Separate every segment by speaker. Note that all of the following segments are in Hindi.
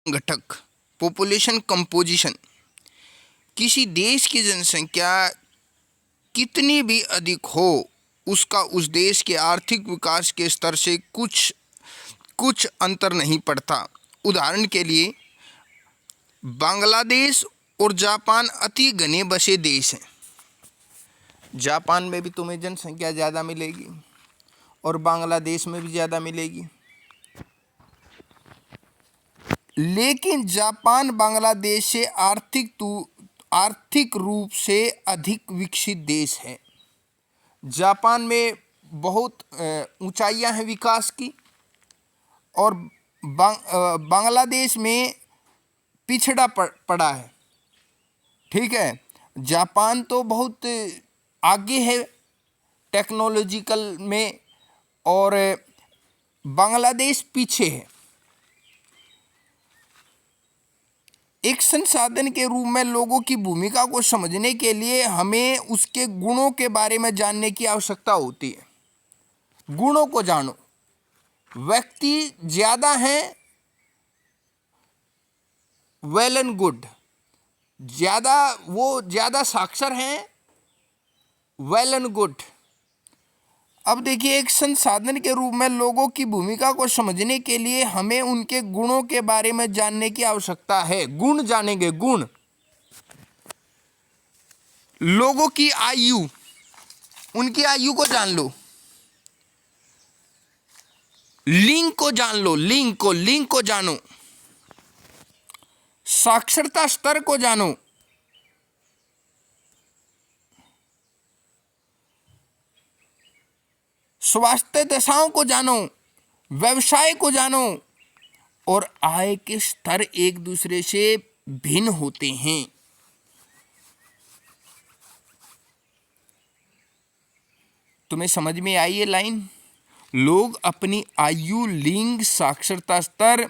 Speaker 1: घटक पॉपुलेशन कंपोजिशन। किसी देश की जनसंख्या कितनी भी अधिक हो, उसका उस देश के आर्थिक विकास के स्तर से कुछ कुछ अंतर नहीं पड़ता। उदाहरण के लिए बांग्लादेश और जापान अति घने बसे देश हैं। जापान में भी तुम्हें जनसंख्या ज़्यादा मिलेगी और बांग्लादेश में भी ज़्यादा मिलेगी, लेकिन जापान बांग्लादेश से आर्थिक रूप से अधिक विकसित देश है। जापान में बहुत ऊंचाइयां हैं विकास की, और बांग्लादेश में पिछड़ा पड़ा है। ठीक है, जापान तो बहुत आगे है टेक्नोलॉजिकल में और बांग्लादेश पीछे है। एक संसाधन के रूप में लोगों की भूमिका को समझने के लिए हमें उसके गुणों के बारे में जानने की आवश्यकता होती है। गुणों को जानो। व्यक्ति ज़्यादा हैं, वेल एंड गुड। वो ज़्यादा साक्षर हैं, वेल एंड गुड। अब देखिए, एक संसाधन के रूप में लोगों की भूमिका को समझने के लिए हमें उनके गुणों के बारे में जानने की आवश्यकता है। गुण जानेंगे, गुण। लोगों की आयु, उनकी आयु को जान लो। लिंग को जान लो, लिंग को जानो। साक्षरता स्तर को जानो। स्वास्थ्य दशाओं को जानो, व्यवसाय को जानो। और आय के स्तर एक दूसरे से भिन्न होते हैं। तुम्हें समझ में आई ये लाइन? लोग अपनी आयु, लिंग, साक्षरता स्तर,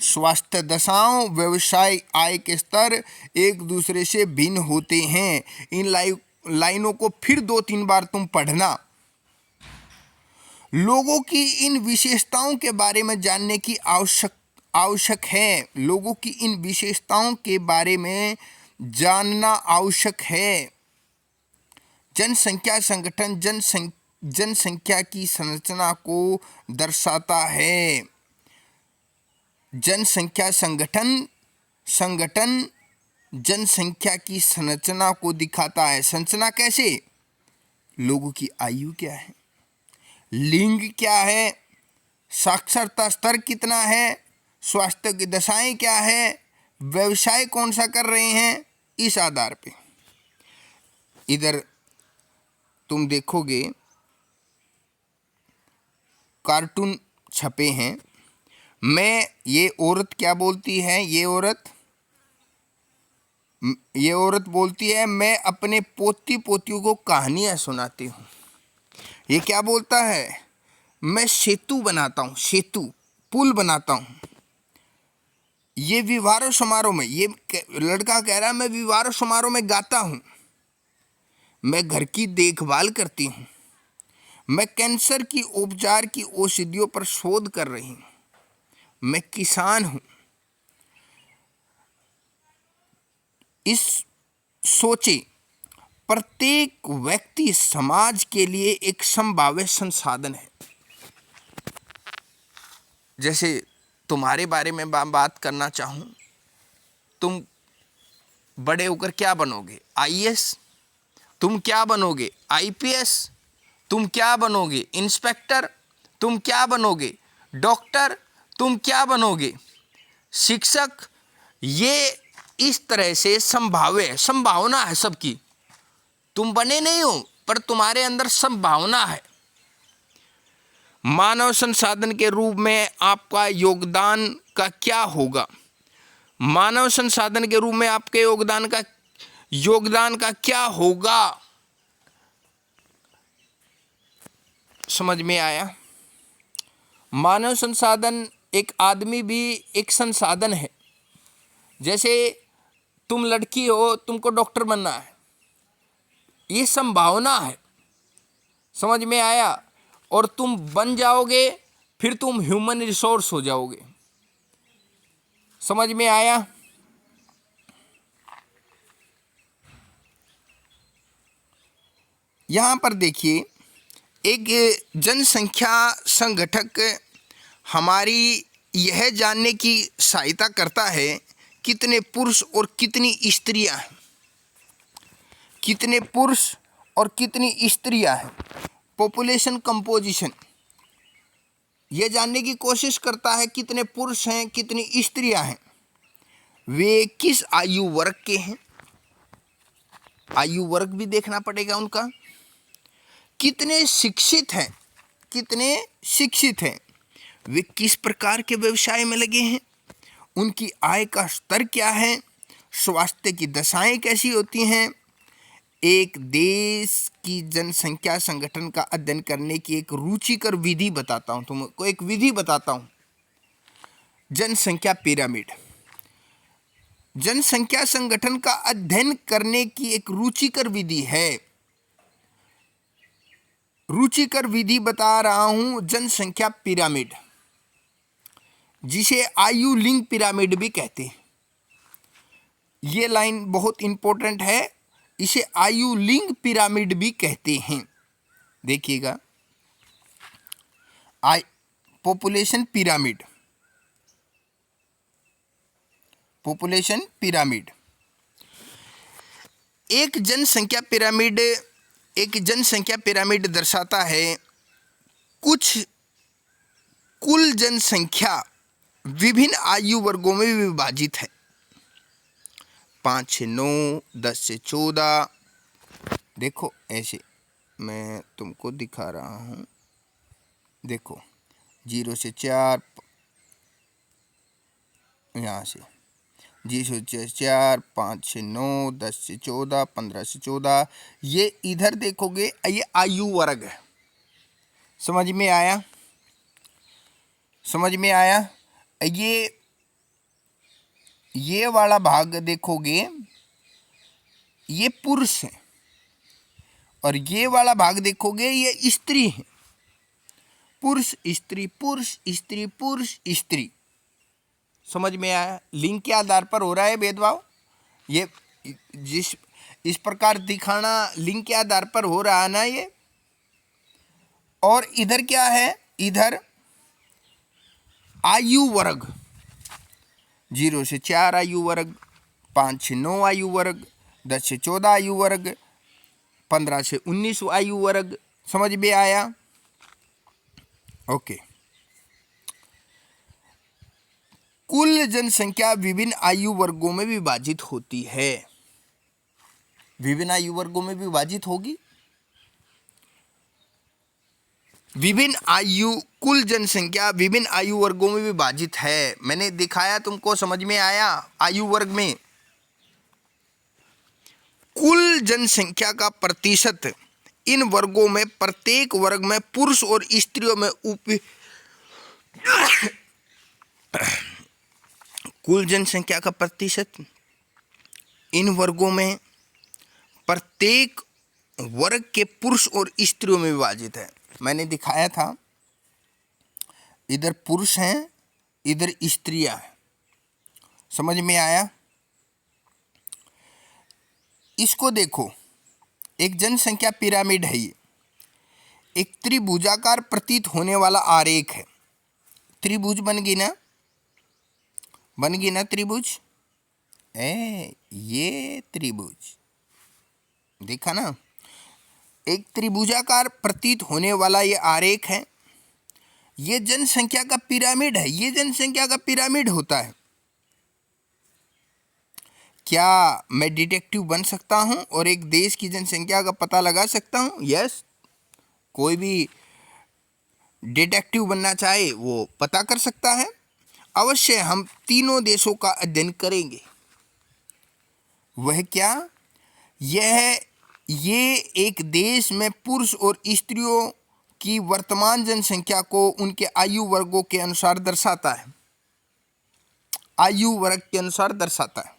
Speaker 1: स्वास्थ्य दशाओं, व्यवसाय, आय के स्तर एक दूसरे से भिन्न होते हैं। इन लाइनों को फिर 2-3 बार तुम पढ़ना। लोगों की इन विशेषताओं के बारे में जानने की आवश्यक है। लोगों की इन विशेषताओं के बारे में जानना आवश्यक है। जनसंख्या संगठन जनसंख्या की संरचना को दर्शाता है। जनसंख्या संगठन जनसंख्या की संरचना को दिखाता है। संरचना कैसे? लोगों की आयु क्या है, लिंग क्या है, साक्षरता स्तर कितना है, स्वास्थ्य की दशाएं क्या है, व्यवसाय कौन सा कर रहे हैं, इस आधार पे। इधर तुम देखोगे कार्टून छपे हैं। ये औरत क्या बोलती है? ये औरत बोलती है, मैं अपने पोती पोतियों को कहानियां सुनाती हूँ। ये क्या बोलता है? मैं सेतु बनाता हूँ, पुल बनाता हूँ। ये विवाह समारोह में, ये लड़का कह रहा है मैं विवाह समारोह में गाता हूँ। मैं घर की देखभाल करती हूँ। मैं कैंसर की उपचार की औषधियों पर शोध कर रही हूँ। मैं किसान हूँ। इस सोचे, प्रत्येक व्यक्ति समाज के लिए एक संभाव्य संसाधन है। जैसे तुम्हारे बारे में बात करना चाहूँ, तुम बड़े होकर क्या बनोगे? आईएएस। तुम क्या बनोगे? आईपीएस। तुम क्या बनोगे? इंस्पेक्टर। तुम क्या बनोगे? डॉक्टर। तुम क्या बनोगे? शिक्षक। ये इस तरह से संभावना है सबकी। तुम बने नहीं हो, पर तुम्हारे अंदर संभावना है। मानव संसाधन के रूप में आपका योगदान का क्या होगा? मानव संसाधन के रूप में आपके योगदान का क्या होगा? समझ में आया? मानव संसाधन, एक आदमी भी एक संसाधन है। जैसे तुम लड़की हो, तुमको डॉक्टर बनना है, ये संभावना है। समझ में आया? और तुम बन जाओगे, फिर तुम ह्यूमन रिसोर्स हो जाओगे। समझ में आया? यहाँ पर देखिए, एक जनसंख्या संगठक हमारी यह जानने की सहायता करता है कितने पुरुष और कितनी स्त्रियां हैं, कितने पुरुष और कितनी स्त्रियां हैं। पॉपुलेशन कंपोजिशन यह जानने की कोशिश करता है कितने पुरुष हैं कितनी स्त्रियां हैं, वे किस आयु वर्ग के हैं, आयु वर्ग भी देखना पड़ेगा उनका, कितने शिक्षित हैं, कितने शिक्षित हैं, वे किस प्रकार के व्यवसाय में लगे हैं, उनकी आय का स्तर क्या है, स्वास्थ्य की दशाएं कैसी होती हैं। एक देश की जनसंख्या संगठन का अध्ययन करने की एक रुचिकर विधि बताता हूं, तुमको एक विधि बताता हूं। जनसंख्या पिरामिड, जनसंख्या संगठन का अध्ययन करने की एक रुचिकर विधि है। रुचिकर विधि बता रहा हूं, जनसंख्या पिरामिड, जिसे आयु लिंग पिरामिड भी कहते हैं। ये लाइन बहुत इंपॉर्टेंट है, इसे आयु लिंग पिरामिड भी कहते हैं। देखिएगा, पॉपुलेशन पिरामिड, पॉपुलेशन पिरामिड, एक जनसंख्या पिरामिड दर्शाता है कुछ कुल जनसंख्या विभिन्न आयु वर्गों में विभाजित है। 5 से 9, 10 से 14, देखो ऐसे मैं तुमको दिखा रहा हूँ। देखो 0 से 4, यहाँ से 0 से 4, 5 से 9, 10 से 14, 15 से 14, ये इधर देखोगे ये आयु वर्ग है। समझ में आया? समझ में आया? ये वाला भाग देखोगे ये पुरुष है, और ये वाला भाग देखोगे ये स्त्री है। पुरुष स्त्री, पुरुष स्त्री, पुरुष स्त्री। समझ में आया? लिंग के आधार पर हो रहा है भेदभाव। ये इस प्रकार दिखाना लिंग के आधार पर हो रहा है ना ये। और इधर क्या है? इधर आयु वर्ग, 0 से 4 आयु वर्ग, 5 से 9 आयु वर्ग, 10 से 14 आयु वर्ग, 15 से 19 आयु वर्ग। समझ में आया? ओके। कुल जनसंख्या विभिन्न आयु वर्गों में विभाजित होती है। विभिन्न आयु वर्गों में विभाजित होगी। कुल जनसंख्या विभिन्न आयु वर्गों में विभाजित है। मैंने दिखाया तुमको, समझ में आया? आयु वर्ग में कुल जनसंख्या का प्रतिशत इन वर्गों में प्रत्येक वर्ग में पुरुष और स्त्रियों में कुल जनसंख्या का प्रतिशत इन वर्गों में प्रत्येक वर्ग के पुरुष और स्त्रियों में विभाजित है। मैंने दिखाया था, इधर पुरुष हैं, इधर स्त्रियां हैं। समझ में आया? इसको देखो, एक जनसंख्या पिरामिड है ये, एक त्रिभुजाकार प्रतीत होने वाला आरेख है। त्रिभुज बन गई ना, बन गई ना त्रिभुज? ये त्रिभुज देखा ना, एक त्रिभुजाकार प्रतीत होने वाला ये आरेख है। ये जनसंख्या का पिरामिड है, ये जनसंख्या का पिरामिड होता है। क्या मैं डिटेक्टिव बन सकता हूं और एक देश की जनसंख्या का पता लगा सकता हूं? यस, कोई भी डिटेक्टिव बनना चाहे वो पता कर सकता है। अवश्य हम तीनों देशों का अध्ययन करेंगे। वह क्या? ये एक देश में पुरुष और स्त्रियों की वर्तमान जनसंख्या को उनके आयु वर्गों के अनुसार दर्शाता है। आयु वर्ग के अनुसार दर्शाता है।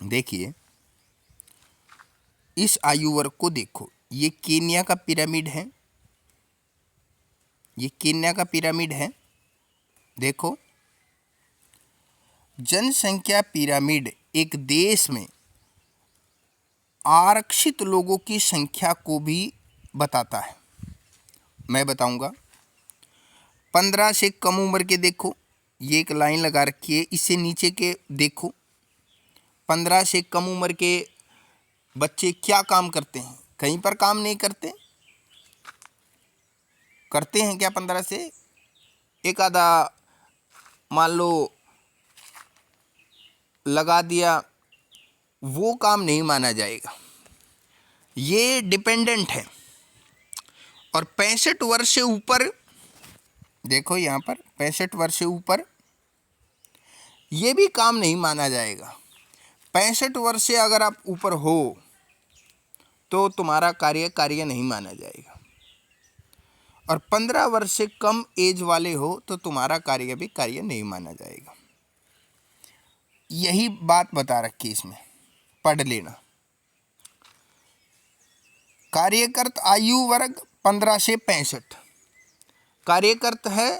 Speaker 1: देखिए, इस आयु वर्ग को देखो, ये केन्या का पिरामिड है, ये केन्या का पिरामिड है। देखो, जनसंख्या पिरामिड एक देश में आरक्षित लोगों की संख्या को भी बताता है। मैं बताऊंगा। 15 से कम उम्र के देखो, ये एक लाइन लगा रखी है, इससे नीचे के देखो। 15 से कम उम्र के बच्चे क्या काम करते हैं? कहीं पर काम नहीं करते। करते हैं क्या? 15 से एक आधा मान लो लगा दिया, वो काम नहीं माना जाएगा। ये डिपेंडेंट है। और 65 वर्ष से ऊपर, देखो यहाँ पर 65 वर्ष से ऊपर, ये भी काम नहीं माना जाएगा। 65 वर्ष से अगर आप ऊपर हो तो तुम्हारा कार्य नहीं माना जाएगा। और 15 वर्ष से कम एज वाले हो तो तुम्हारा कार्य भी कार्य नहीं माना जाएगा। यही बात बता रखी इसमें, पढ़ लेना। कार्यकर्त आयु वर्ग 15 से 65। कार्यकर्त है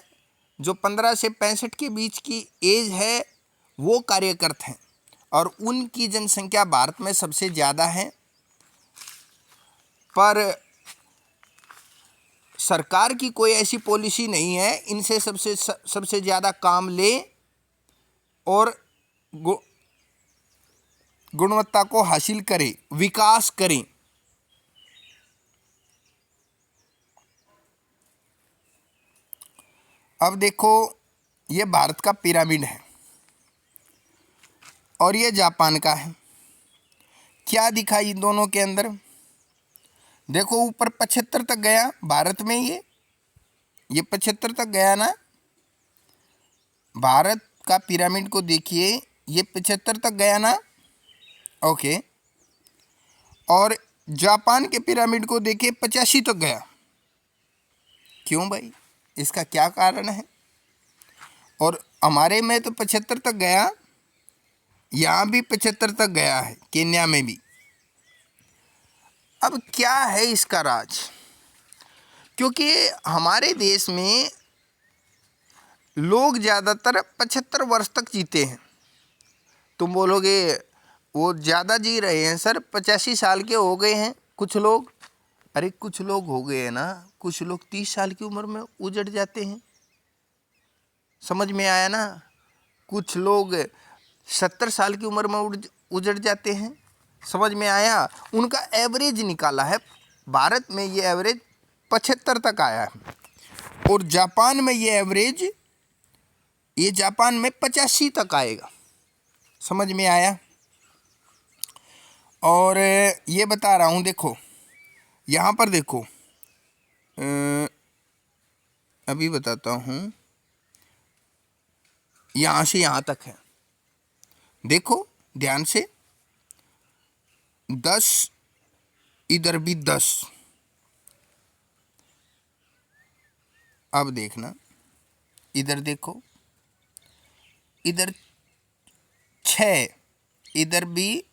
Speaker 1: जो 15 से 65 के बीच की एज है, वो कार्यकर्त हैं। और उनकी जनसंख्या भारत में सबसे ज़्यादा है। पर सरकार की कोई ऐसी पॉलिसी नहीं है इनसे सबसे ज़्यादा काम ले और गुणवत्ता को हासिल करें, विकास करें। अब देखो, ये भारत का पिरामिड है और ये जापान का है। क्या दिखा इन दोनों के अंदर? देखो, ऊपर 75 तक गया भारत में, ये 75 तक गया ना। भारत का पिरामिड को देखिए, ये 75 तक गया ना। ओके। और जापान के पिरामिड को देखिए, 85 तक गया। क्यों भाई? इसका क्या कारण है? और हमारे में तो 75 तक गया, यहाँ भी 75 तक गया है, केन्या में भी। अब क्या है इसका राज? क्योंकि हमारे देश में लोग ज़्यादातर 75 वर्ष तक जीते हैं। तुम बोलोगे वो ज़्यादा जी रहे हैं सर, 85 साल के हो गए हैं कुछ लोग। अरे कुछ लोग हो गए हैं ना, कुछ लोग 30 साल की उम्र में उजड़ जाते हैं। समझ में आया ना? कुछ लोग 70 साल की उम्र में उजड़ जाते हैं। समझ में आया? उनका एवरेज निकाला है। भारत में ये एवरेज 75 तक आया है और जापान में ये एवरेज, ये जापान में 85 तक आएगा। समझ में आया? और ये बता रहा हूँ, देखो यहाँ पर देखो, अभी बताता हूँ, यहाँ से यहाँ तक है। देखो ध्यान से, 10, इधर भी 10। अब देखना, इधर देखो, इधर 6, इधर भी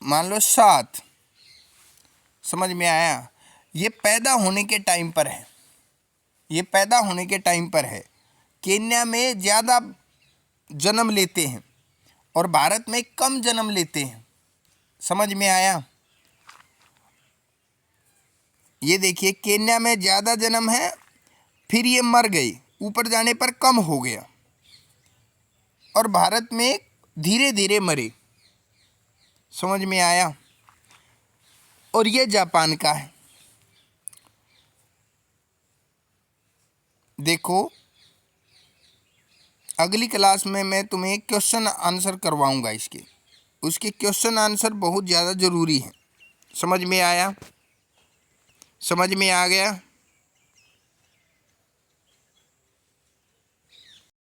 Speaker 1: मान लो 7। समझ में आया? ये पैदा होने के टाइम पर है, ये पैदा होने के टाइम पर है। केन्या में ज़्यादा जन्म लेते हैं और भारत में कम जन्म लेते हैं। समझ में आया? ये देखिए, केन्या में ज़्यादा जन्म है, फिर ये मर गई, ऊपर जाने पर कम हो गया। और भारत में धीरे धीरे मरे। समझ में आया? और ये जापान का है। देखो, अगली क्लास में मैं तुम्हें क्वेश्चन आंसर करवाऊंगा इसके, उसके क्वेश्चन आंसर बहुत ज़्यादा ज़रूरी है। समझ में आया? समझ में आ गया?